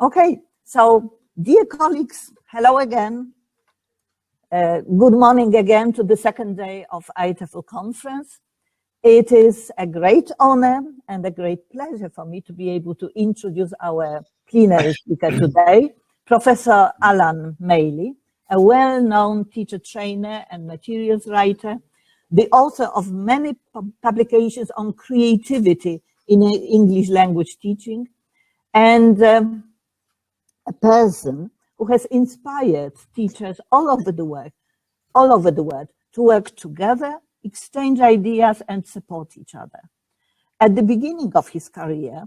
Okay, so dear colleagues, hello again. Good morning again to the second day of IATEFL conference. It is a great honor and a great pleasure for me to be able to introduce our plenary speaker today, Professor Alan Maley, a well-known teacher trainer and materials writer, the author of many publications on creativity in English language teaching, and a person who has inspired teachers all over the world to work together, exchange ideas, and support each other. At the beginning of his career,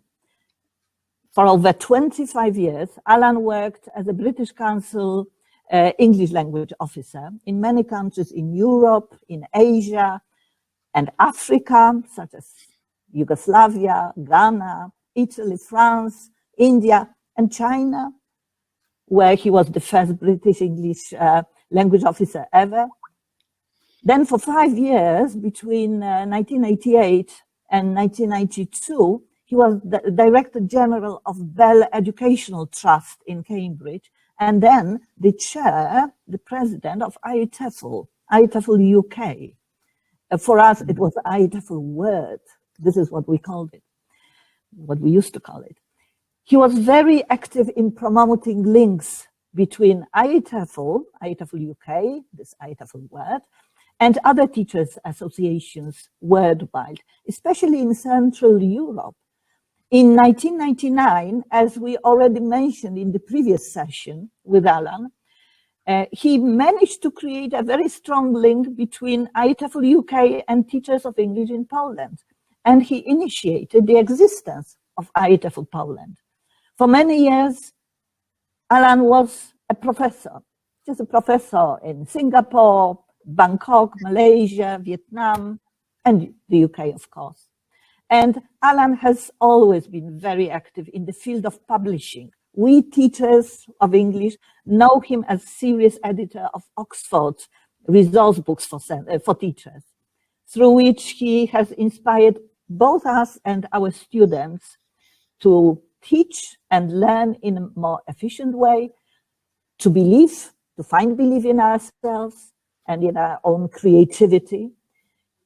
for over 25 years, Alan worked as a British Council English language officer in many countries in Europe, in Asia, and Africa, such as Yugoslavia, Ghana, Italy, France, India, and China, where he was the first British English language officer ever. Then for 5 years, between 1988 and 1992, he was the Director General of Bell Educational Trust in Cambridge, and then the chair, the president of IATEFL UK. For us, it was IATEFL Word. This is what we called it, what we used to call it. He was very active in promoting links between IATEFL UK, this IATEFL Word, and other teachers' associations worldwide, especially in Central Europe. In 1999, as we already mentioned in the previous session with Alan, he managed to create a very strong link between IATEFL UK and teachers of English in Poland, and he initiated the existence of IATEFL Poland. For many years, Alan was a professor, just a professor in Singapore, Bangkok, Malaysia, Vietnam, and the UK, of course. And Alan has always been very active in the field of publishing. We teachers of English know him as serious editor of Oxford's resource books for teachers, through which he has inspired both us and our students to teach and learn in a more efficient way, to believe, to find belief in ourselves and in our own creativity.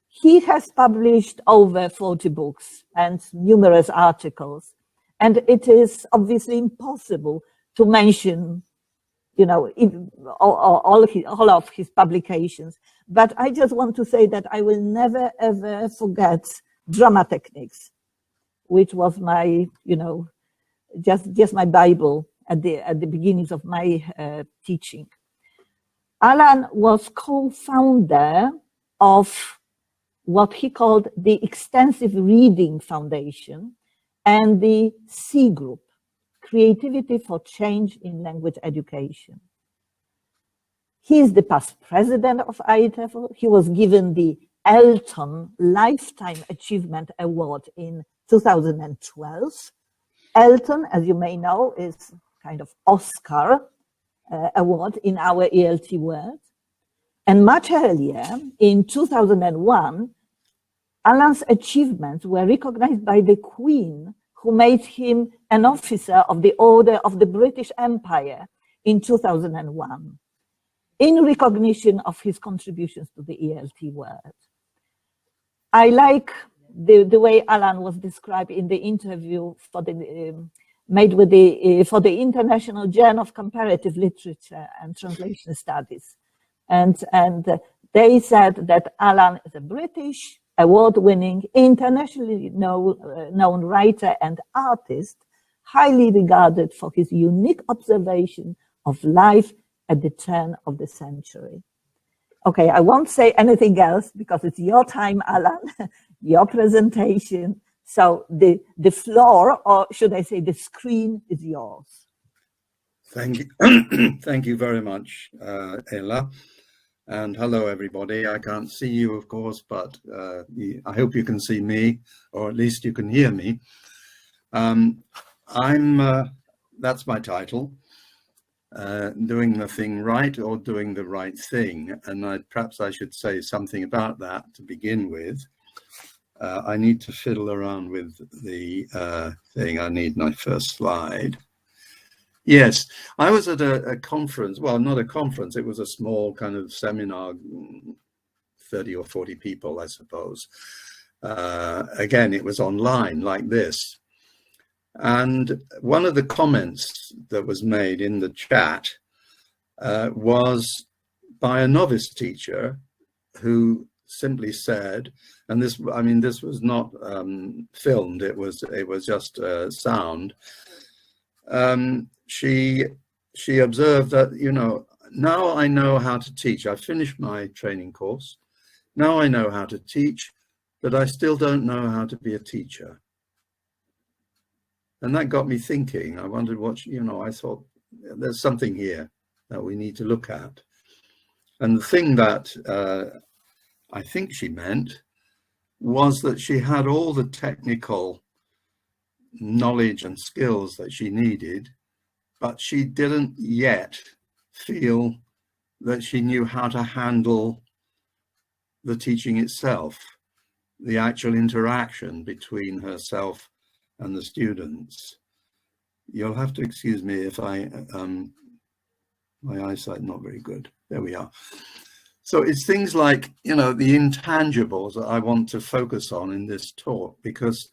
He has published over 40 books and numerous articles, and it is obviously impossible to mention, all of his publications. But I just want to say that I will never ever forget Drama Techniques, which was my, just my Bible at the beginnings of my teaching. Alan was co-founder of what he called the Extensive Reading Foundation and the C Group, Creativity for Change in Language Education. He is the past president of IATEFL. He was given the Elton Lifetime Achievement Award in 2012. Elton, as you may know, is kind of Oscar award in our ELT world. And much earlier, in 2001, Alan's achievements were recognized by the Queen, who made him an officer of the Order of the British Empire in 2001, in recognition of his contributions to the ELT world. I like the way Alan was described in the interview for the made with for the International Journal of Comparative Literature and Translation Studies. And they said that Alan is a British, award-winning, internationally known writer and artist, highly regarded for his unique observation of life at the turn of the century. Okay, I won't say anything else because it's your time, Alan, your presentation. So the floor, or should I say the screen, is yours. Thank you. Thank you very much, Ella. And hello, everybody. I can't see you, of course, but I hope you can see me, or at least you can hear me. That's my title, Doing the Thing Right or Doing the Right Thing. And perhaps I should say something about that to begin with. I need to fiddle around with the thing. I need my first slide. Yes, I was at a conference, well, not a conference, it was a small kind of seminar, 30 or 40 people, I suppose. Again, it was online like this. And one of the comments that was made in the chat was by a novice teacher who simply said, and this, I mean, this was not filmed, it was just sound. She observed that, you know, now I know how to teach. I finished my training course. Now I know how to teach, but I still don't know how to be a teacher. And that got me thinking. I wondered what, you know, I thought there's something here that we need to look at. And the thing that I think she meant was that she had all the technical knowledge and skills that she needed, but she didn't yet feel that she knew how to handle the teaching itself, the actual interaction between herself and the students. You'll have to excuse me if I, my eyesight not very good. There we are. So it's things like, you know, the intangibles that I want to focus on in this talk, because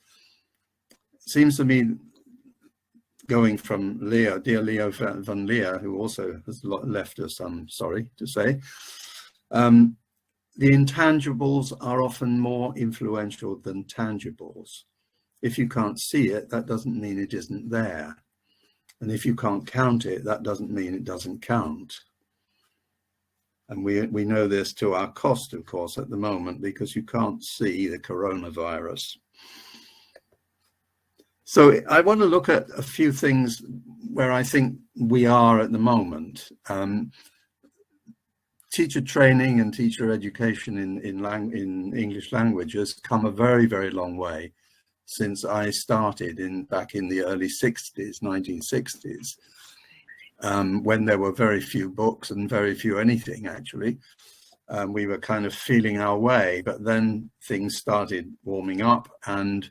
it seems to me, going from Leo, dear Leo van Leer, who also has left us, I'm sorry to say, the intangibles are often more influential than tangibles. If you can't see it, that doesn't mean it isn't there. And if you can't count it, that doesn't mean it doesn't count. And we know this to our cost, of course, at the moment, because you can't see the coronavirus. So I want to look at a few things where I think we are at the moment. Teacher training and teacher education in English language has come a very, very long way since I started back in the early 60s, 1960s, when there were very few books and very few anything, actually. We were kind of feeling our way, but then things started warming up and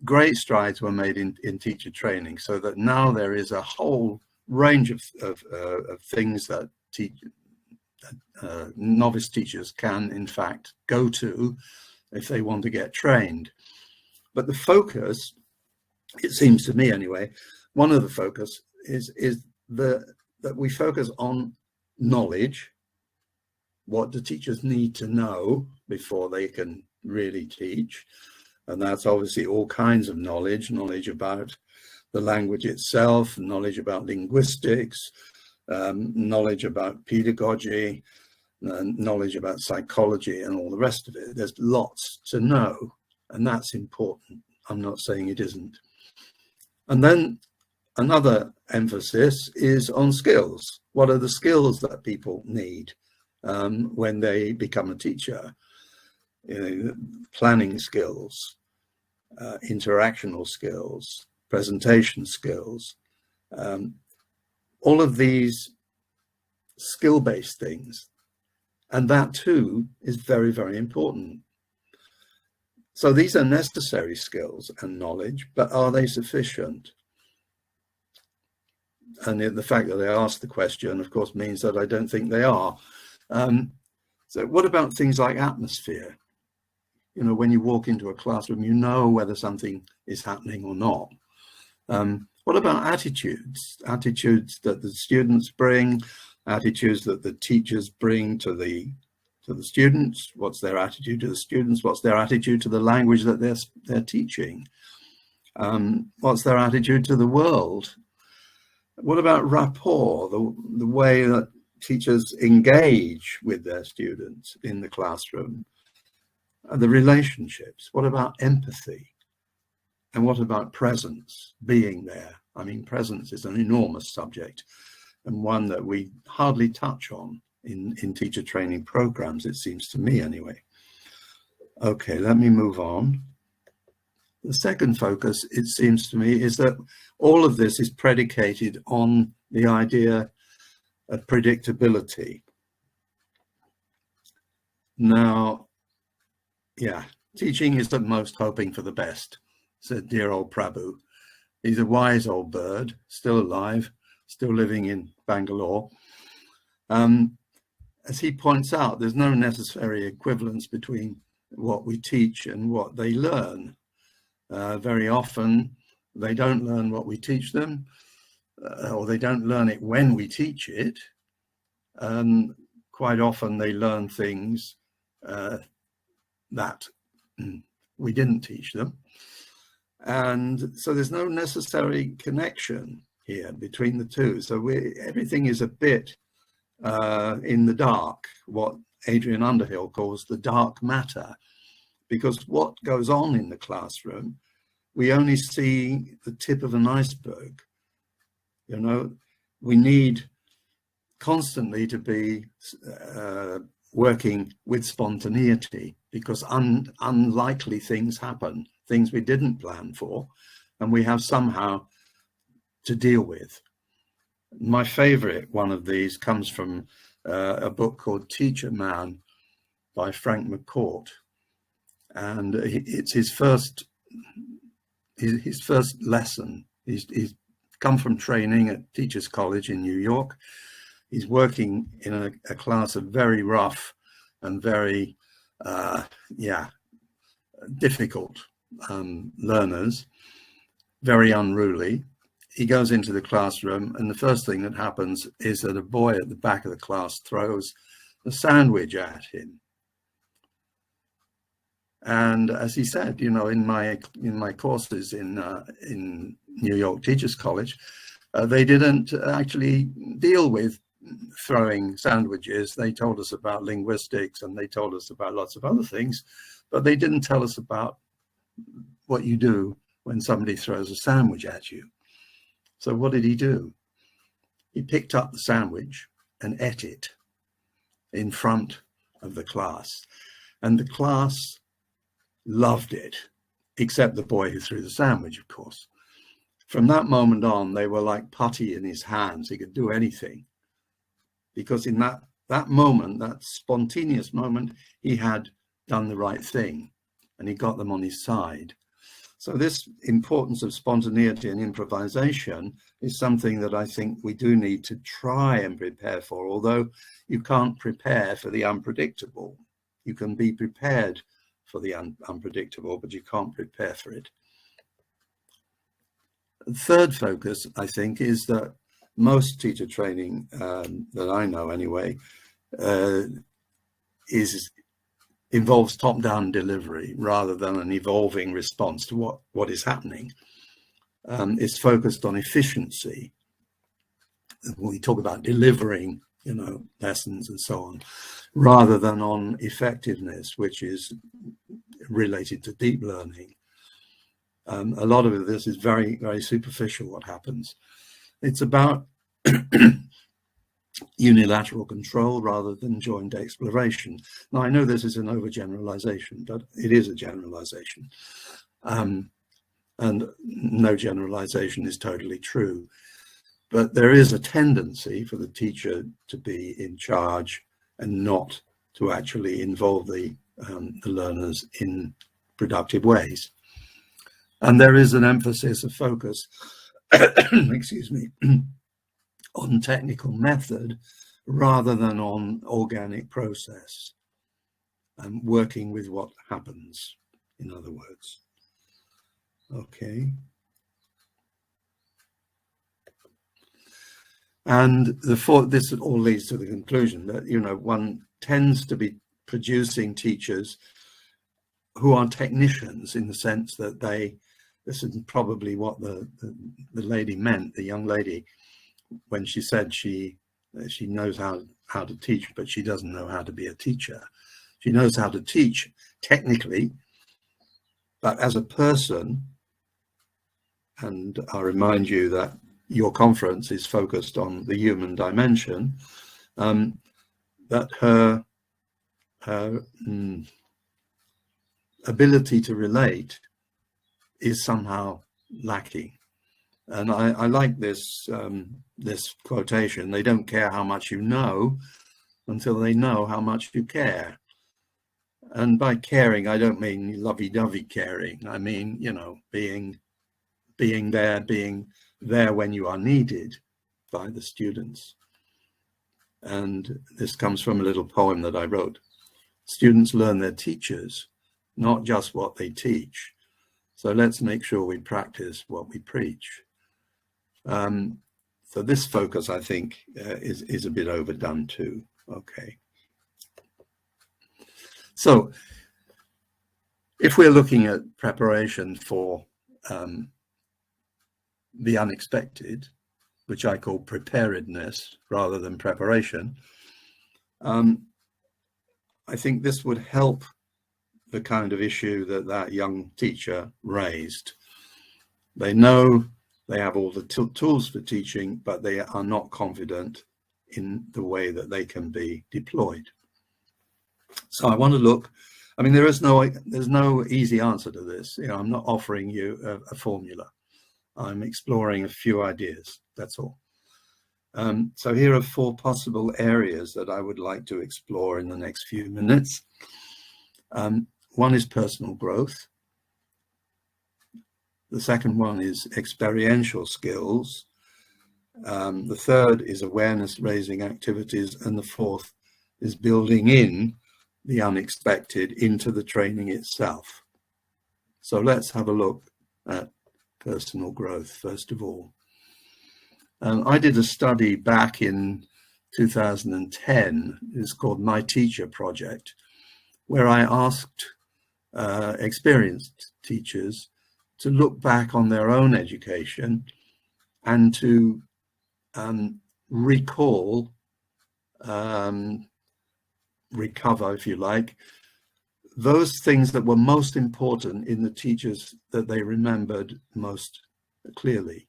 great strides were made in teacher training, so that now there is a whole range of things that novice teachers can, in fact, go to if they want to get trained. But the focus, it seems to me anyway, one of the focus is that we focus on knowledge. What do teachers need to know before they can really teach? And that's obviously all kinds of knowledge about the language itself, knowledge about linguistics, knowledge about pedagogy, knowledge about psychology and all the rest of it. There's lots to know, and that's important. I'm not saying it isn't. And then another emphasis is on skills. What are the skills that people need when they become a teacher? You know, planning skills, interactional skills, presentation skills, all of these skill-based things. And that too is very, very important. So these are necessary skills and knowledge, but are they sufficient? And the fact that they ask the question, of course, means that I don't think they are. So what about things like atmosphere? You know, when you walk into a classroom, you know whether something is happening or not. What about attitudes? Attitudes that the students bring, attitudes that the teachers bring to the students. What's their attitude to the students? What's their attitude to the language that they're teaching? What's their attitude to the world? What about rapport, the way that teachers engage with their students in the classroom? The relationships. What about empathy? And what about presence, being there? I mean, presence is an enormous subject and one that we hardly touch on in teacher training programs, it seems to me anyway. Okay, let me move on. The second focus, it seems to me, is that all of this is predicated on the idea of predictability. Now, yeah, teaching is at most hoping for the best, said dear old Prabhu. He's a wise old bird, still alive, still living in Bangalore. As he points out, there's no necessary equivalence between what we teach and what they learn. Very often, they don't learn what we teach them, or they don't learn it when we teach it. Quite often, they learn things that we didn't teach them. And so there's no necessary connection here between the two. So everything is a bit in the dark, what Adrian Underhill calls the dark matter, because what goes on in the classroom, we only see the tip of an iceberg. You know, we need constantly to be working with spontaneity, because unlikely things happen, things we didn't plan for, and we have somehow to deal with. My favorite one of these comes from a book called Teacher Man by Frank McCourt, and it's his first lesson. He's come from training at Teachers College in New York. He's working in a class of very rough and very difficult learners, very unruly. He goes into the classroom, and the first thing that happens is that a boy at the back of the class throws a sandwich at him. And as he said, you know, in my courses in New York Teachers College, they didn't actually deal with throwing sandwiches. They told us about linguistics and they told us about lots of other things, but they didn't tell us about what you do when somebody throws a sandwich at you. So what did he do? He picked up the sandwich and ate it in front of the class. And the class loved it, except the boy who threw the sandwich, of course. From that moment on, they were like putty in his hands. He could do anything. Because in that moment, that spontaneous moment, he had done the right thing and he got them on his side. So this importance of spontaneity and improvisation is something that I think we do need to try and prepare for, although you can't prepare for the unpredictable. You can be prepared for the unpredictable, but you can't prepare for it. The third focus, I think, is that most teacher training that I know anyway involves top-down delivery rather than an evolving response to what is happening. It's focused on efficiency. When we talk about delivering, you know, lessons and so on, rather than on effectiveness, which is related to deep learning. A lot of this is very, very superficial, what happens. It's about unilateral control rather than joint exploration. Now, I know this is an overgeneralization, but it is a generalization. And no generalization is totally true. But there is a tendency for the teacher to be in charge and not to actually involve the learners in productive ways. And there is an emphasis of focus, excuse me, on technical method rather than on organic process, and working with what happens, in other words. Okay. And this all leads to the conclusion that, you know, one tends to be producing teachers who are technicians in the sense that this is probably what the lady meant, the young lady, when she said she knows how to teach, but she doesn't know how to be a teacher. She knows how to teach technically, but as a person, and I'll remind you that your conference is focused on the human dimension, that her ability to relate is somehow lacking. And I like this quotation: they don't care how much you know until they know how much you care. And by caring, I don't mean lovey-dovey caring. I mean, you know, being there when you are needed. by the students. And this comes from a little poem that I wrote. Students learn their teachers, not just what they teach. So let's make sure we practice what we preach. So this focus, I think, is a bit overdone too. Okay. So if we're looking at preparation for the unexpected, which I call preparedness rather than preparation, I think this would help the kind of issue that that young teacher raised. They know they have all the tools for teaching, but they are not confident in the way that they can be deployed. So I want to look, I mean, there's no easy answer to this. You know, I'm not offering you a formula. I'm exploring a few ideas, that's all. So here are 4 possible areas that I would like to explore in the next few minutes. One is personal growth. The second one is experiential skills. The third is awareness raising activities. And the fourth is building in the unexpected into the training itself. So let's have a look at personal growth first of all. I did a study back in 2010, it's called My Teacher Project, where I asked experienced teachers to look back on their own education and to recall, recover, if you like, those things that were most important in the teachers that they remembered most clearly.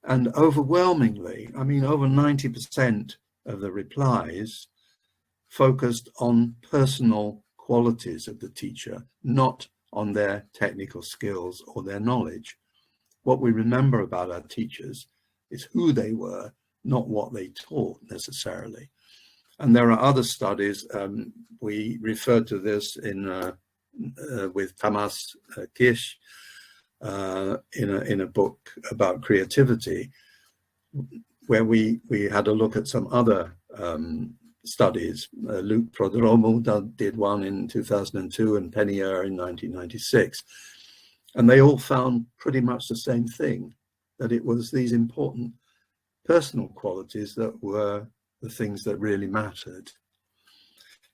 And overwhelmingly, I mean, over 90% of the replies focused on personal qualities of the teacher, not on their technical skills or their knowledge. What we remember about our teachers is who they were, not what they taught necessarily. And there are other studies. We referred to this in with Thomas Kirsch in a book about creativity, where we had a look at some other studies. Luc Prodromou did one in 2002 and Penier in 1996. And they all found pretty much the same thing, that it was these important personal qualities that were the things that really mattered.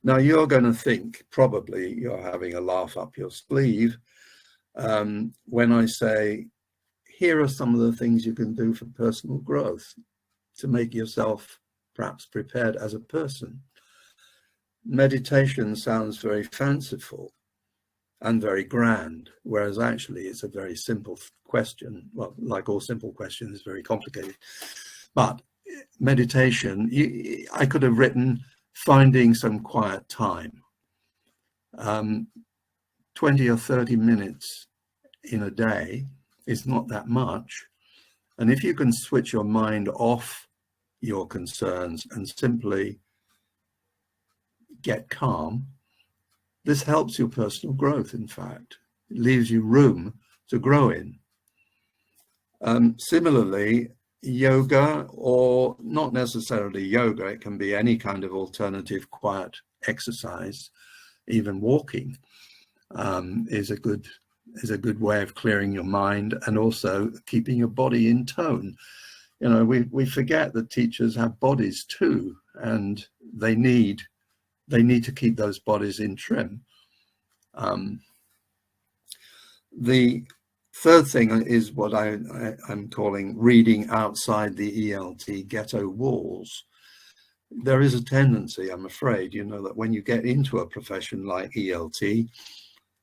Now you're going to think, probably you're having a laugh up your sleeve when I say, here are some of the things you can do for personal growth to make yourself perhaps prepared as a person. Meditation sounds very fanciful and very grand, whereas actually it's a very simple question. Well, like all simple questions, it's very complicated. But meditation, I could have written finding some quiet time. 20 or 30 minutes in a day is not that much. And if you can switch your mind off your concerns and simply get calm, this helps your personal growth, in fact. It leaves you room to grow in. Similarly, yoga, or not necessarily yoga, it can be any kind of alternative quiet exercise. Even walking is a good way of clearing your mind and also keeping your body in tone. You know, we forget that teachers have bodies too, and they need to keep those bodies in trim. The third thing is what I'm calling reading outside the ELT ghetto walls. There is a tendency, I'm afraid, you know, that when you get into a profession like ELT,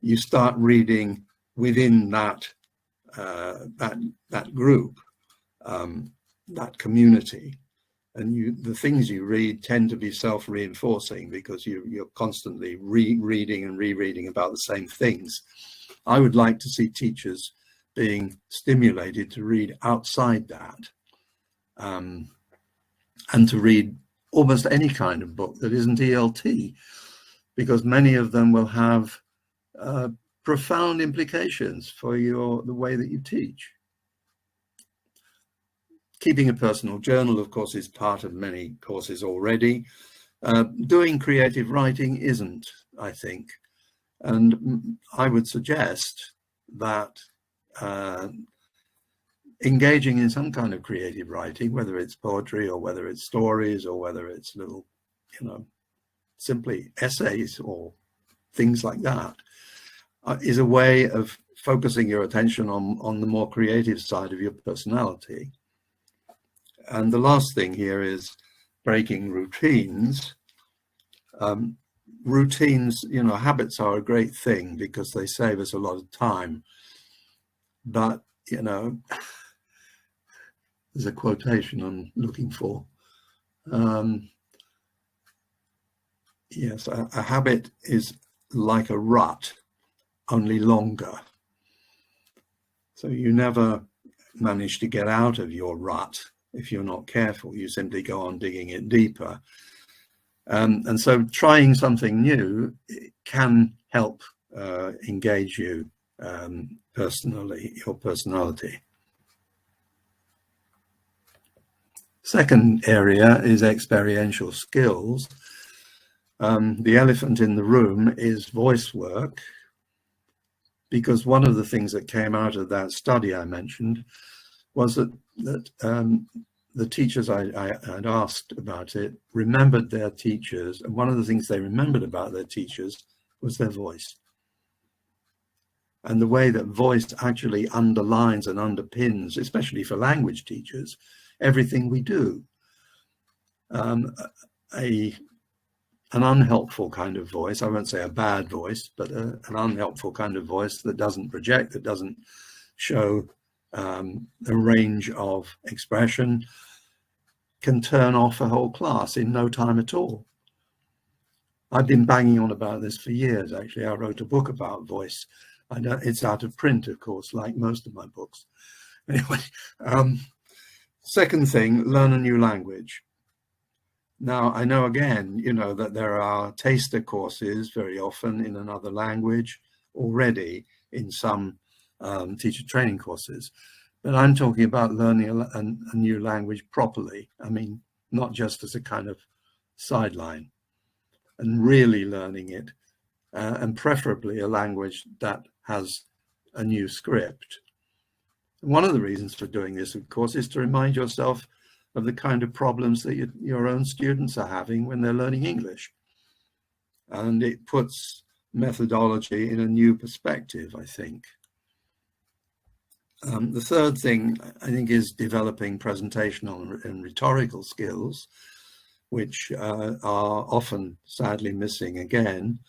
you start reading within that group, that community, and the things you read tend to be self-reinforcing because you're constantly rereading and rereading about the same things. I would like to see teachers being stimulated to read outside that, and to read almost any kind of book that isn't ELT, because many of them will have profound implications for the way that you teach. Keeping a personal journal, of course, is part of many courses already. Doing creative writing isn't, I think. And I would suggest that engaging in some kind of creative writing, whether it's poetry or whether it's stories or whether it's little, simply essays or things like that, is a way of focusing your attention on the more creative side of your personality. And the last thing here is breaking routines. Routines, habits are a great thing because they save us a lot of time. But, there's a quotation I'm looking for. Yes, a habit is like a rut, only longer. So you never manage to get out of your rut if you're not careful. You simply go on digging it deeper. And so trying something new can help engage you personally, your personality. Second area is experiential skills. The elephant in the room is voice work, because one of the things that came out of that study I mentioned was that the teachers I had asked about it remembered their teachers, and one of the things they remembered about their teachers was their voice. And the way that voice actually underlines and underpins, especially for language teachers, everything we do. An unhelpful kind of voice, I won't say a bad voice, but an unhelpful kind of voice that doesn't project, that doesn't show a range of expression, can turn off a whole class in no time at all. I've been banging on about this for years, actually. I wrote a book about voice. It's out of print, of course, like most of my books. Anyway, second thing, learn a new language. Now, I know again, that there are taster courses very often in another language already in some teacher training courses, but I'm talking about learning a new language properly. I mean, not just as a kind of sideline, and really learning it, and preferably a language that has a new script. One of the reasons for doing this, of course, is to remind yourself of the kind of problems that your own students are having when they're learning English. And it puts methodology in a new perspective, I think. The third thing, I think, is developing presentational and rhetorical skills, which are often sadly missing again.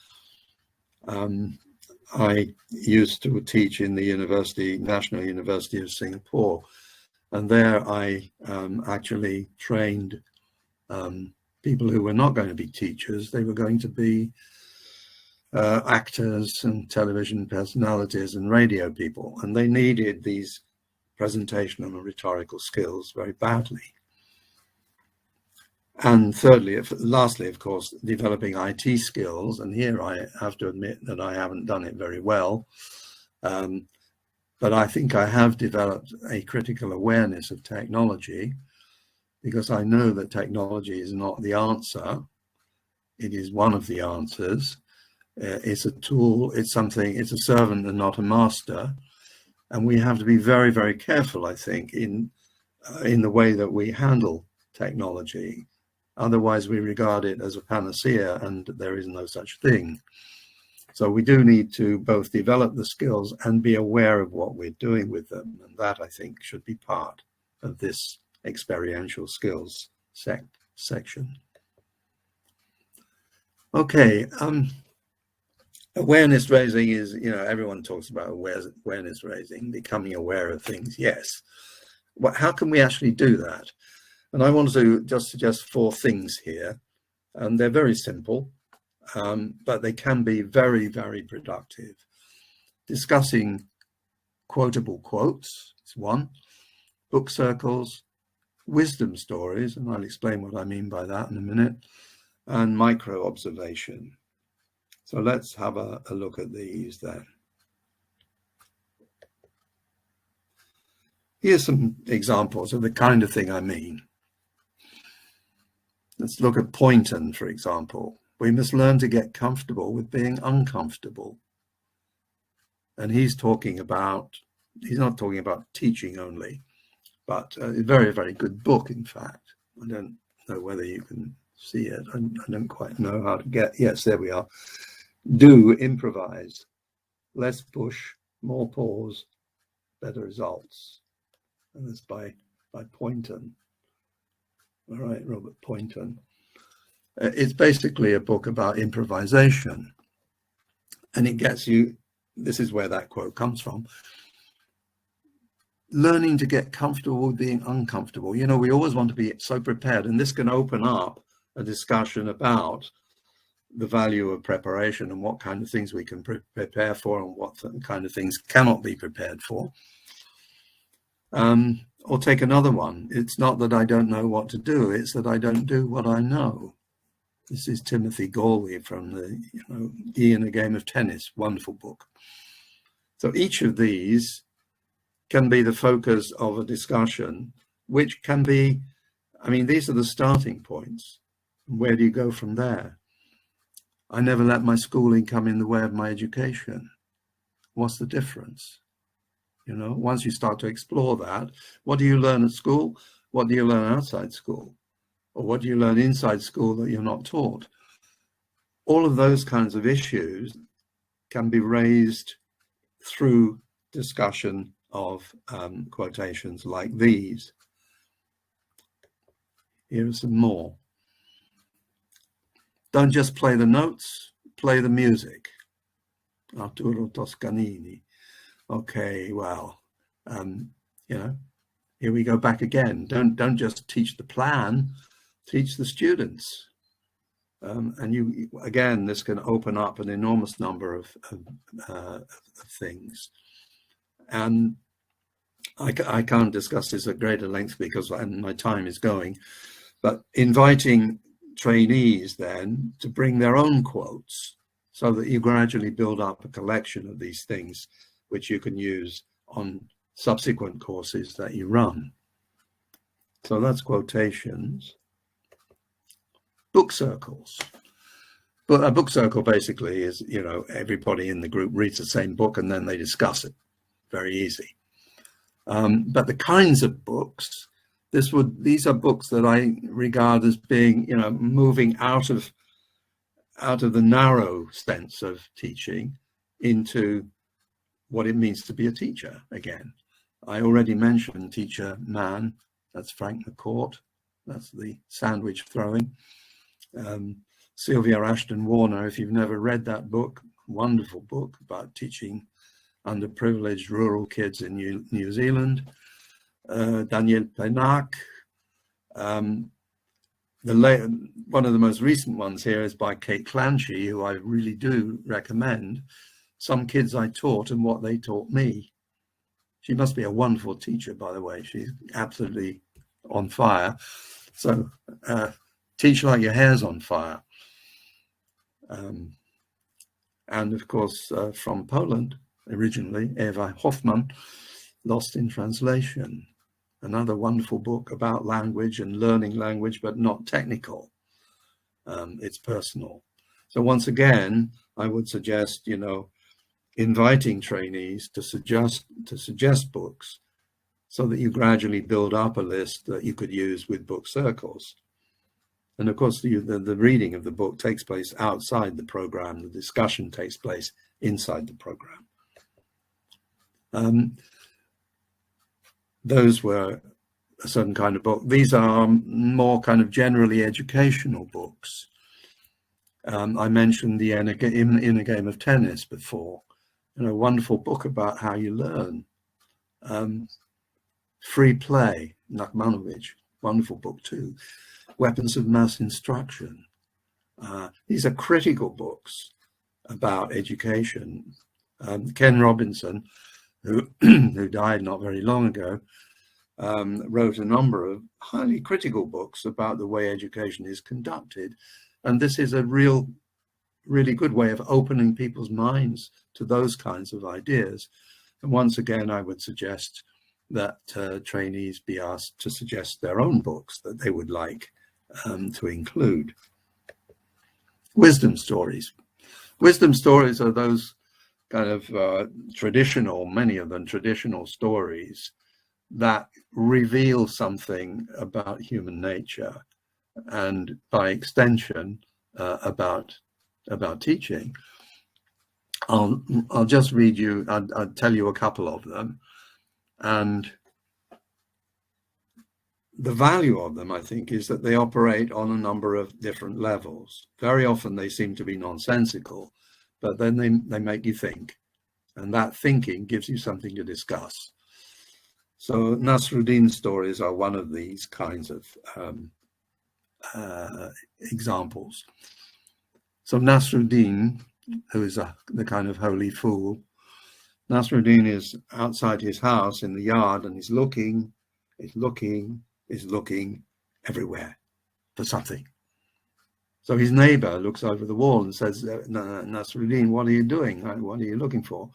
I used to teach in the National University of Singapore, and there I actually trained people who were not going to be teachers. They were going to be actors and television personalities and radio people, and they needed these presentational and rhetorical skills very badly. And lastly, of course, developing IT skills. And here I have to admit that I haven't done it very well. But I think I have developed a critical awareness of technology, because I know that technology is not the answer. It is one of the answers. It's a tool, it's a servant and not a master. And we have to be very, very careful, I think, in the way that we handle technology. Otherwise, we regard it as a panacea, and there is no such thing. So we do need to both develop the skills and be aware of what we're doing with them. And that, I think, should be part of this experiential skills section. Okay, awareness raising is, everyone talks about awareness raising, becoming aware of things, yes. How can we actually do that? And I want to just suggest 4 things here, and they're very simple. But they can be very, very productive. Discussing quotable quotes is one, book circles, wisdom stories, and I'll explain what I mean by that in a minute, and micro observation. So let's have a look at these then. Here's some examples of the kind of thing I mean. Let's look at Poynton, for example. We must learn to get comfortable with being uncomfortable. And he's not talking about teaching only, but a very, very good book, in fact. I don't know whether you can see it. I don't quite know how to get, yes, there we are. Do improvise, less push, more pause, better results. And that's by Poynton. All right, Robert Poynton. It's basically a book about improvisation. And it gets you, this is where that quote comes from, learning to get comfortable with being uncomfortable. You know, we always want to be so prepared, and this can open up a discussion about the value of preparation and what kind of things we can prepare for and what kind of things cannot be prepared for. Or take another one. It's not that I don't know what to do, it's that I don't do what I know. This is Timothy Galway from the in a Game of Tennis, wonderful book. So each of these can be the focus of a discussion, which can be, I mean, these are the starting points. Where do you go from there? I never let my schooling come in the way of my education. What's the difference? You know, once you start to explore that, what do you learn at school? What do you learn outside school? Or what do you learn inside school that you're not taught? All of those kinds of issues can be raised through discussion of quotations like these. Here are some more. Don't just play the notes, play the music. Arturo Toscanini. Okay, well, you know, here we go back again. Don't just teach the plan, teach the students. And you, again, this can open up an enormous number of things. And I can't discuss this at greater length because my time is going, but inviting trainees then to bring their own quotes so that you gradually build up a collection of these things which you can use on subsequent courses that you run. So that's quotations. Book circles. But a book circle basically is, you know, everybody in the group reads the same book and then they discuss it. Very easy. But the kinds of books, these are books that I regard as being, you know, moving out of the narrow sense of teaching into what it means to be a teacher again. I already mentioned Teacher Man, that's Frank McCourt, that's the sandwich throwing. Sylvia Ashton Warner, if you've never read that book, wonderful book about teaching underprivileged rural kids in New Zealand. Daniel Plenac. One of the most recent ones here is by Kate Clancy, who I really do recommend. Some Kids I Taught and What They Taught Me. She must be a wonderful teacher, by the way. She's absolutely on fire. So teach like your hair's on fire. And of course, from Poland, originally, Ewa Hoffman, Lost in Translation. Another wonderful book about language and learning language, but not technical. It's personal. So once again, I would suggest, you know, inviting trainees to suggest books so that you gradually build up a list that you could use with book circles. And of course, the reading of the book takes place outside the program. The discussion takes place inside the program. Those were a certain kind of book. These are more kind of generally educational books. I mentioned the In a Game of Tennis before. You know, a wonderful book about how you learn. Free Play, Nachmanovich, wonderful book too. Weapons of Mass Instruction. These are critical books about education. Ken Robinson, who died not very long ago, wrote a number of highly critical books about the way education is conducted. And this is a really good way of opening people's minds to those kinds of ideas. And once again, I would suggest that trainees be asked to suggest their own books that they would like to include. Wisdom stories. Wisdom stories are those kind of traditional, many of them traditional stories that reveal something about human nature and by extension about teaching. I'll just read you, I'll tell you a couple of them, and the value of them, I think, is that they operate on a number of different levels. Very often they seem to be nonsensical, but then they make you think, and that thinking gives you something to discuss. So Nasruddin stories are one of these kinds of examples. So Nasruddin, who is the kind of holy fool, Nasruddin is outside his house in the yard, and he's looking everywhere for something. So his neighbor looks over the wall and says, Nasruddin, what are you doing? What are you looking for?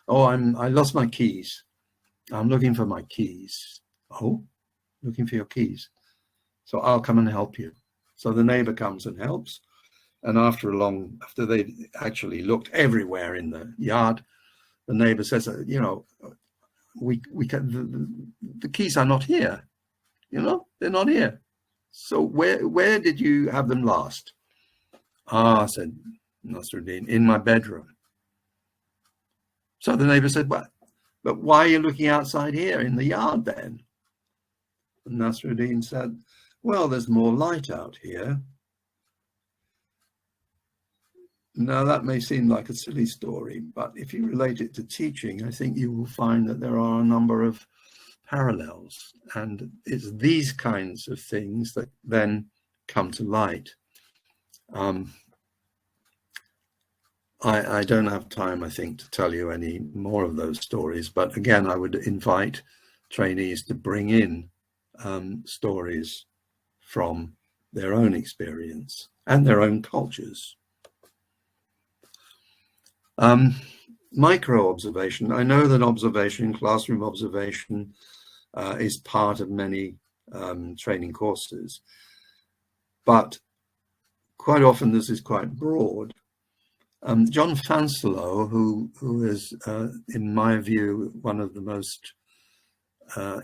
Oh, I lost my keys. I'm looking for my keys. Oh, looking for your keys. So I'll come and help you. So the neighbor comes and helps. And after they actually looked everywhere in the yard, the neighbor says, you know, the keys are not here. You know, they're not here. So where did you have them last? Ah, said Nasruddin, in my bedroom. So the neighbor said, but why are you looking outside here in the yard then? And Nasruddin said, well, there's more light out here. Now, that may seem like a silly story, but if you relate it to teaching, I think you will find that there are a number of parallels, and it's these kinds of things that then come to light. I don't have time, I think, to tell you any more of those stories, but again, I would invite trainees to bring in stories from their own experience and their own cultures. Micro observation. I know that observation, classroom observation, is part of many training courses, but quite often this is quite broad. John Fanslow, who is, in my view, one of the most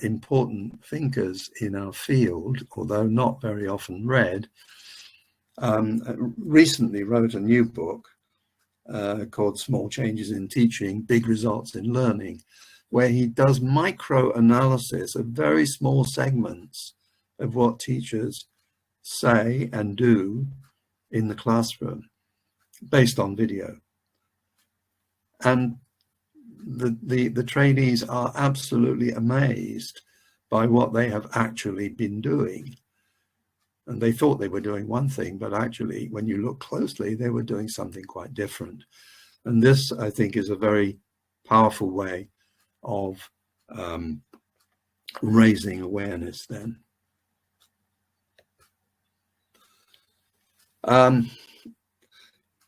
important thinkers in our field, although not very often read, recently wrote a new book called Small Changes in Teaching, Big Results in Learning, where he does micro-analysis of very small segments of what teachers say and do in the classroom based on video. And the trainees are absolutely amazed by what they have actually been doing. And they thought they were doing one thing, but actually, when you look closely, they were doing something quite different. And this, I think, is a very powerful way of raising awareness then.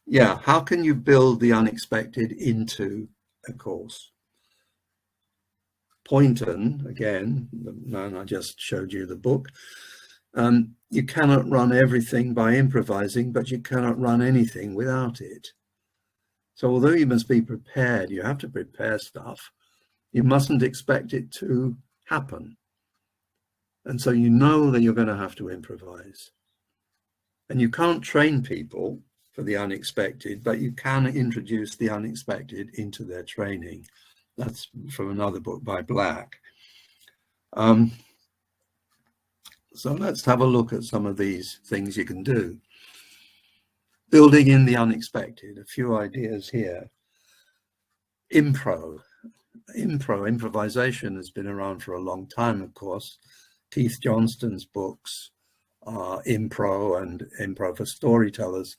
Yeah, how can you build the unexpected into a course? Poynton, again, the man I just showed you the book, you cannot run everything by improvising, but you cannot run anything without it. So although you must be prepared, you have to prepare stuff, you mustn't expect it to happen. And so you know that you're going to have to improvise. And you can't train people for the unexpected, but you can introduce the unexpected into their training. That's from another book by Black. So let's have a look at some of these things you can do. Building in the unexpected, a few ideas here. Improvisation has been around for a long time, of course. Keith Johnston's books are Impro and Impro for Storytellers.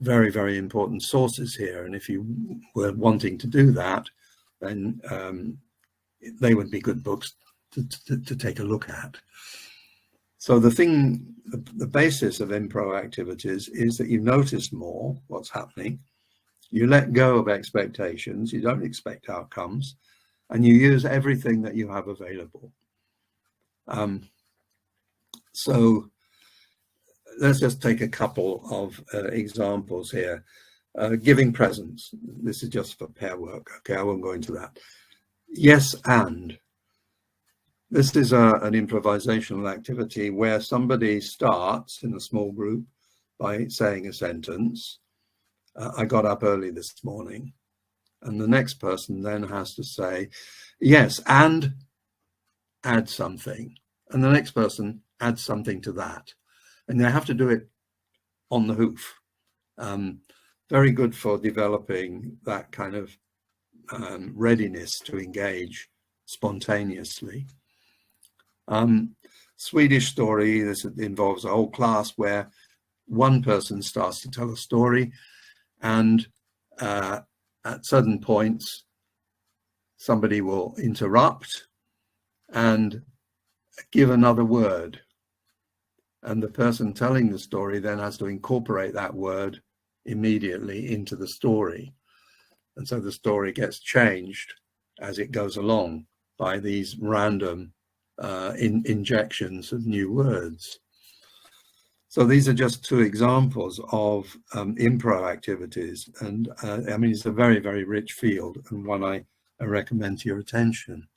Very, very important sources here. And if you were wanting to do that, then they would be good books to take a look at. So the basis of impro activities is that you notice more what's happening. You let go of expectations. You don't expect outcomes. and you use everything that you have available. So let's just take a couple of examples here. Giving presents. This is just for pair work. Okay, I won't go into that. Yes, and. This is an improvisational activity where somebody starts in a small group by saying a sentence. I got up early this morning. And the next person then has to say, yes, and add something. And the next person adds something to that. And they have to do it on the hoof. Very good for developing that kind of readiness to engage spontaneously. Swedish story, this involves a whole class where one person starts to tell a story, and at certain points somebody will interrupt and give another word, and the person telling the story then has to incorporate that word immediately into the story, and so the story gets changed as it goes along by these random injections of new words. So these are just two examples of improv activities, and I mean, it's a very, very rich field, and one I recommend to your attention.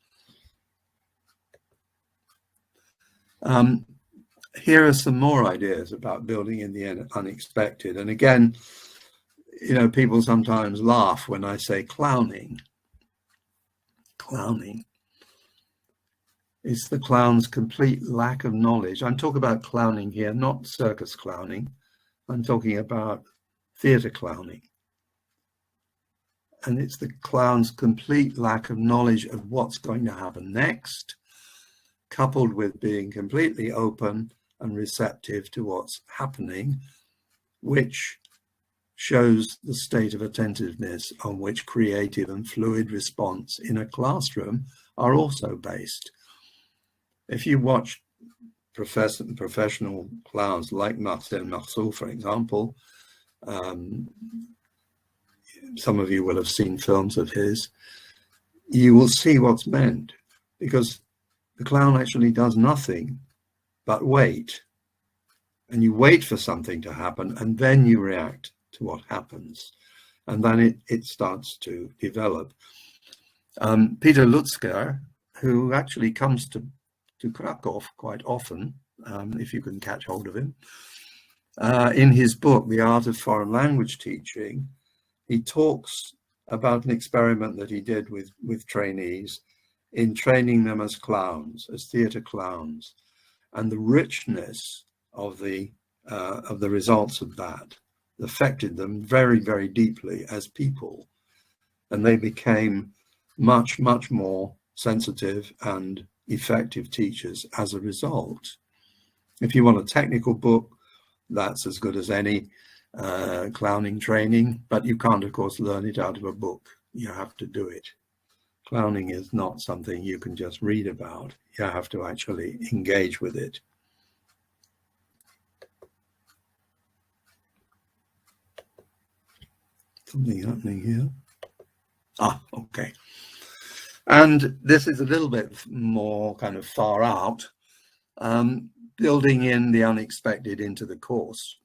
Here are some more ideas about building in the unexpected. And again, you know, people sometimes laugh when I say clowning. Clowning. It's the clown's complete lack of knowledge. I'm talking about clowning here, not circus clowning. I'm talking about theatre clowning. And it's the clown's complete lack of knowledge of what's going to happen next, coupled with being completely open and receptive to what's happening, which shows the state of attentiveness on which creative and fluid response in a classroom are also based. If you watch professional clowns like Marcel Marceau, for example, some of you will have seen films of his, you will see what's meant, because the clown actually does nothing but wait. And you wait for something to happen, and then you react to what happens. And then it starts to develop. Peter Lutzker, who actually comes to Krakow quite often, if you can catch hold of him. In his book, The Art of Foreign Language Teaching, he talks about an experiment that he did with trainees in training them as clowns, as theatre clowns, and the richness of the results of that affected them very, very deeply as people, and they became much, much more sensitive and effective teachers as a result. If you want a technical book, that's as good as any clowning training, but you can't, of course, learn it out of a book. You have to do it. Clowning is not something you can just read about. You have to actually engage with it. Something happening here. Okay. And this is a little bit more kind of far out, building in the unexpected into the course.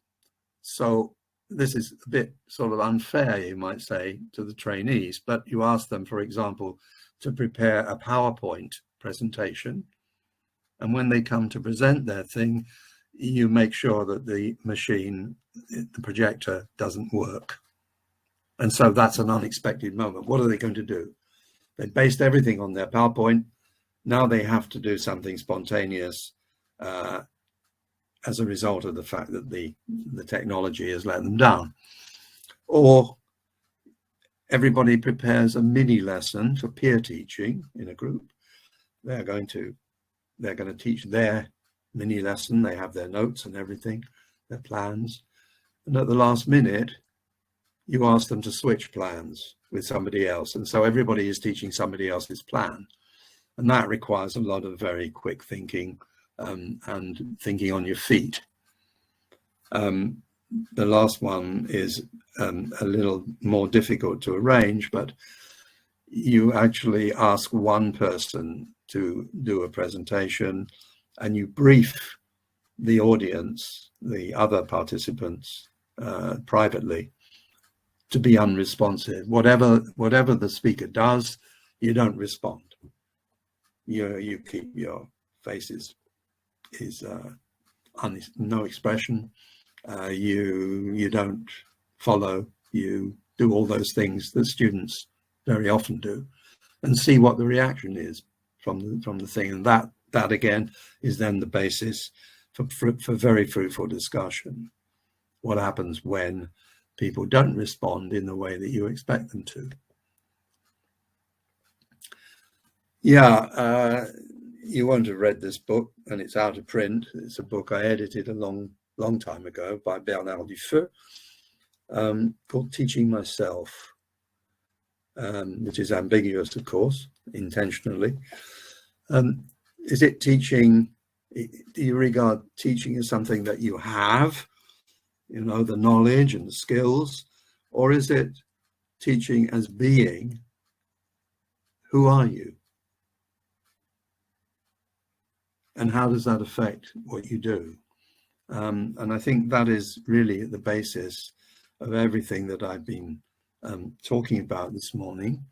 So this is a bit sort of unfair, you might say, to the trainees, but you ask them, for example, to prepare a PowerPoint presentation. And when they come to present their thing, you make sure that the machine, the projector, doesn't work. And so that's an unexpected moment. What are they going to do? They based everything on their PowerPoint. Now they have to do something spontaneous as a result of the fact that the technology has let them down. Or everybody prepares a mini lesson for peer teaching in a group. They're going to teach their mini lesson. They have their notes and everything, their plans. And at the last minute, you ask them to switch plans with somebody else. And so everybody is teaching somebody else's plan. And that requires a lot of very quick thinking and thinking on your feet. The last one is a little more difficult to arrange, but you actually ask one person to do a presentation, and you brief the audience, the other participants, privately, to be unresponsive. Whatever the speaker does, you don't respond. You keep your faces no expression. You don't follow. You do all those things that students very often do, and see what the reaction is from the thing. And that again is then the basis for very fruitful discussion. What happens when people don't respond in the way that you expect them to? Yeah, you won't have read this book, and it's out of print. It's a book I edited a long time ago by Bernard Dufeu, called Teaching Myself, which is ambiguous, of course, intentionally. Is it teaching? Do you regard teaching as something that you have, the knowledge and the skills, or is it teaching as being? Who are you? And how does that affect what you do? And I think that is really at the basis of everything that I've been talking about this morning.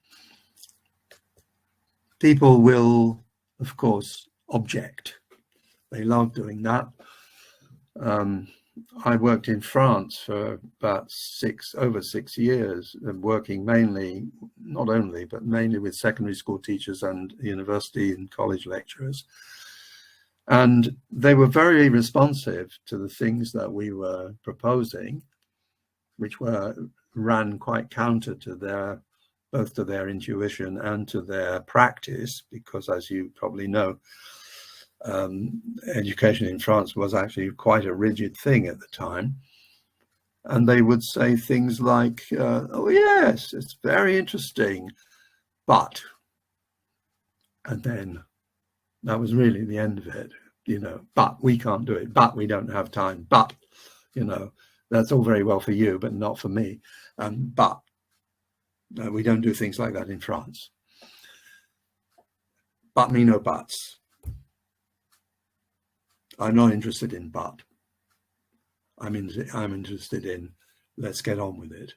People will, of course, object. They love doing that. I worked in France for about over 6 years, working mainly, not only, but mainly with secondary school teachers and university and college lecturers. And they were very responsive to the things that we were proposing, which ran quite counter to both to their intuition and to their practice, because as you probably know, education in France was actually quite a rigid thing at the time. And they would say things like, oh yes, it's very interesting, but, and then that was really the end of it, but we can't do it, but we don't have time, but, that's all very well for you, but not for me. But we don't do things like that in France. But me no buts. I'm not interested in but. I'm interested in let's get on with it.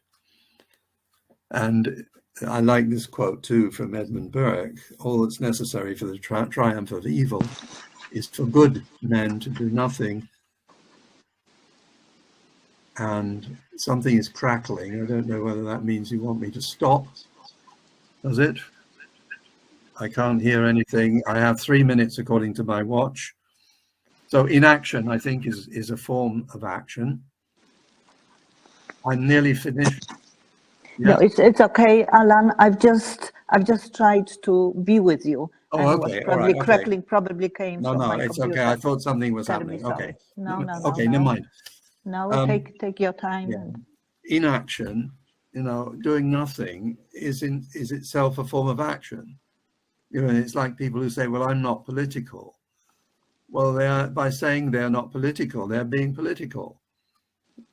And I like this quote too from Edmund Burke: all that's necessary for the triumph of evil is for good men to do nothing. And something is crackling. I don't know whether that means you want me to stop. Does it? I can't hear anything. I have 3 minutes according to my watch. So inaction, I think, is a form of action. I'm nearly finished. Yes? No, it's okay, Alan. I've just tried to be with you. Oh, okay. Probably all right, crackling probably came from my it's computer. okay. I thought something was happening. Okay. No. Okay, never mind. No, take your time. Yeah. Inaction, doing nothing is itself a form of action. It's like people who say, well, I'm not political. Well, by saying they're not political, they're being political.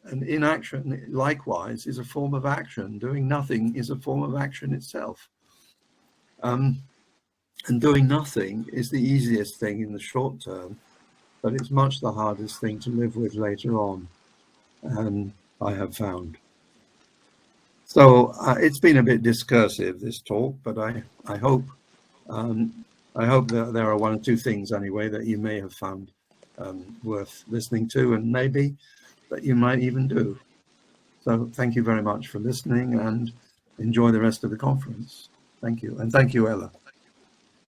And inaction, likewise, is a form of action. Doing nothing is a form of action itself. And doing nothing is the easiest thing in the short term, but it's much the hardest thing to live with later on, I have found. So it's been a bit discursive, this talk, but I hope that there are one or two things anyway that you may have found worth listening to, and maybe that you might even do. So thank you very much for listening, and enjoy the rest of the conference. Thank you. And thank you, Ella.